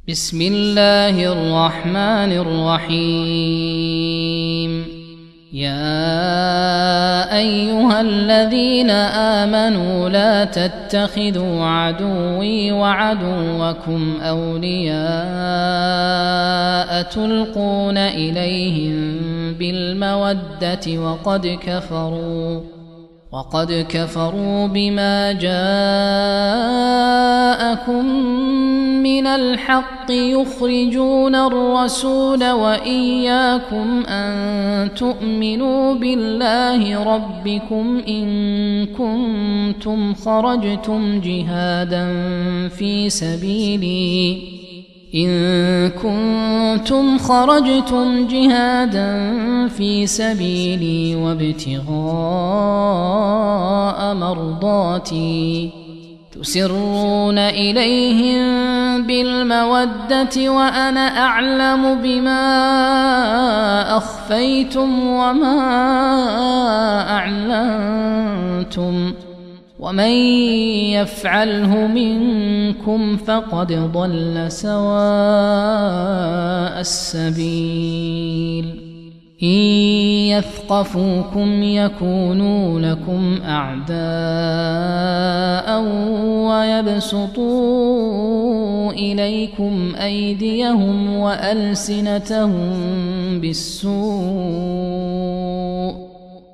بسم الله الرحمن الرحيم. يا أيها الذين آمنوا لا تتخذوا عدوي وعدوكم أولياء تلقون إليهم بالمودة وقد كفروا بما جاءكم من الحق يخرجون الرسول وإياكم أن تؤمنوا بالله ربكم إن كنتم خرجتم جهادا في سبيلي وابتغاء مرضاتي تسرون إليهم بالمودة وأنا أعلم بما أخفيتم وما أعلنتم ومن يفعله منكم فقد ضل سواء السبيل. إن يثقفوكم يكونوا لكم أعداء ويبسطوا إليكم أيديهم وألسنتهم بالسوء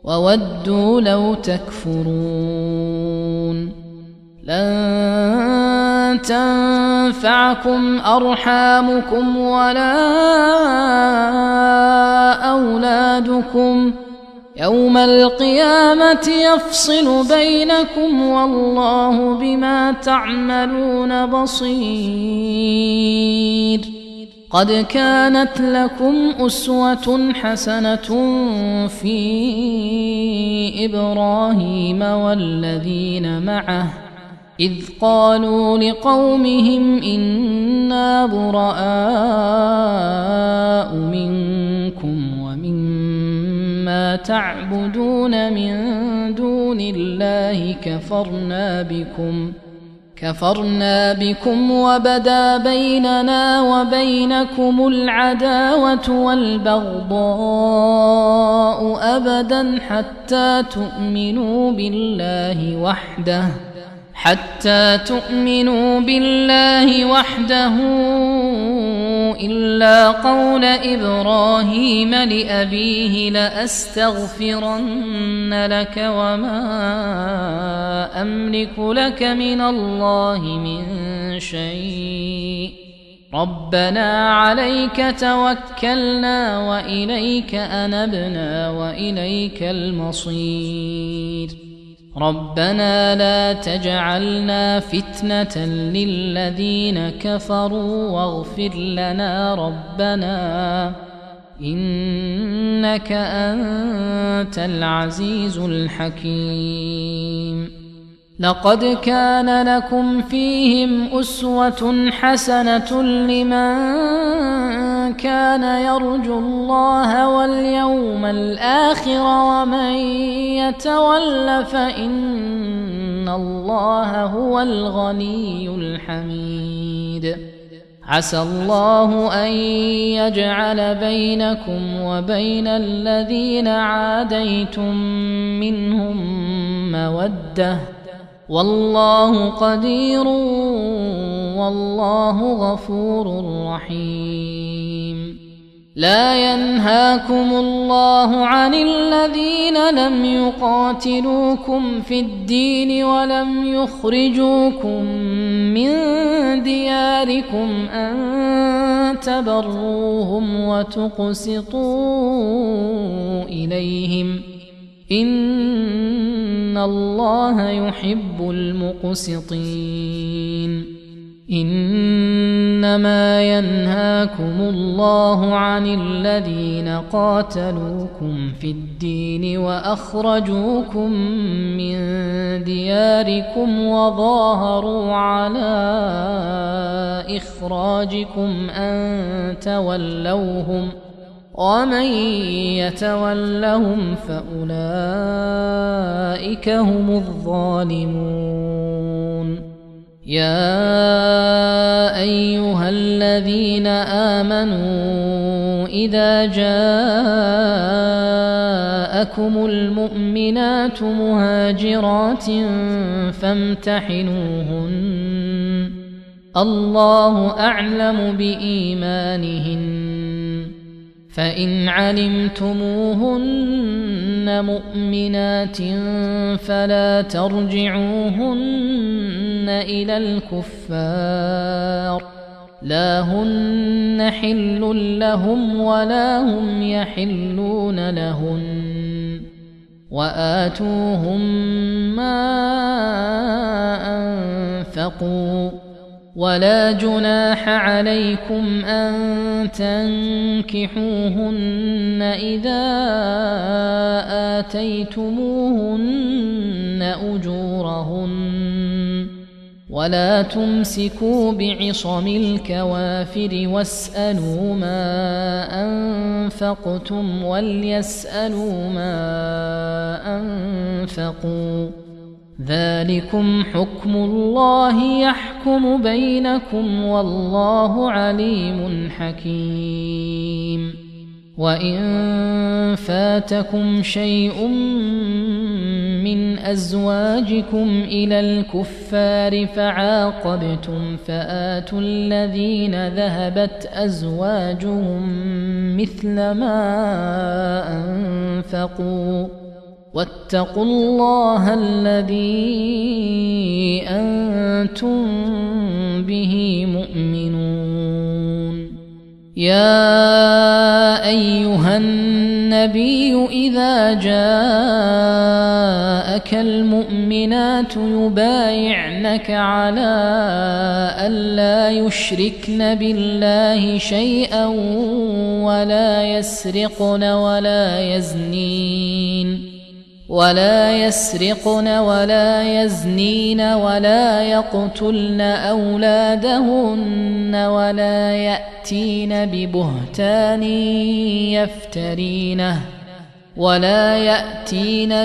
وودوا لو تكفرون. لن تنفعكم أرحامكم ولا أولادكم يوم القيامة يفصل بينكم والله بما تعملون بصير. قد كانت لكم أسوة حسنة في إبراهيم والذين معه إذ قالوا لقومهم إنا براء منكم ومما تعبدون من دون الله كفرنا بكم وبدا بيننا وبينكم العداوة والبغضاء أبدا حتى تؤمنوا بالله وحده إلا قول إبراهيم لأبيه لأستغفرن لك وما أملك لك من الله من شيء ربنا عليك توكلنا وإليك أنبنا وإليك المصير. ربنا لا تجعلنا فتنة للذين كفروا واغفر لنا ربنا إنك أنت العزيز الحكيم. لقد كان لكم فيهم أسوة حسنة لمن كان يرجو الله واليوم الآخر ومن يتول فإن الله هو الغني الحميد. عسى الله أن يجعل بينكم وبين الذين عاديتم منهم مودة والله قدير والله غفور رحيم. لا ينهاكم الله عن الذين لم يقاتلوكم في الدين ولم يخرجوكم من دياركم أن تبروهم وتقسطوا إليهم إن الله يحب المقسطين. إنما ينهاكم الله عن الذين قاتلوكم في الدين وأخرجوكم من دياركم وظاهروا على إخراجكم أن تولوهم ومن يتولهم فأولئك هم الظالمون. يا أيها الذين آمنوا إذا جاءكم المؤمنات مهاجرات فامتحنوهن الله أعلم بإيمانهن فإن علمتموهن مؤمنات فلا ترجعوهن إلى الكفار لا هن حل لهم ولا هم يحلون لهن وآتوهم ما أنفقوا ولا جناح عليكم أن تنكحوهن إذا آتيتموهن أجورهن ولا تمسكوا بعصم الكوافر واسألوا ما أنفقتم وليسألوا ما أنفقوا ذلكم حكم الله يحكم بينكم والله عليم حكيم وإن فاتكم شيء من أزواجكم إلى الكفار فعاقبتم فآتوا الذين ذهبت أزواجهم مثل ما أنفقوا واتقوا الله الذي أنتم به مؤمنون يا أيها النبي إذا جاءك المؤمنات يبايعنك على ألا يشركن بالله شيئا ولا يسرقن ولا يزنين ولا يقتلن أولادهن ولا يأتين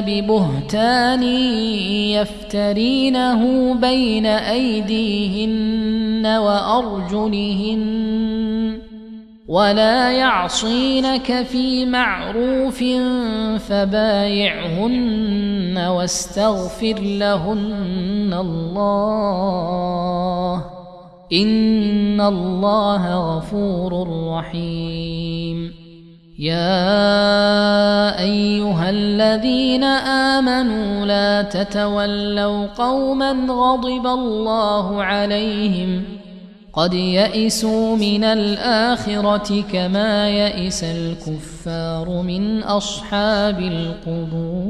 ببهتان يفترينه بين أيديهن وأرجلهن ولا يعصينك في معروف فبايعهن واستغفر لهن الله إن الله غفور رحيم يا أيها الذين آمنوا لا تتولوا قوما غضب الله عليهم قد يئسوا من الآخرة كما يئس الكفار من أصحاب القبور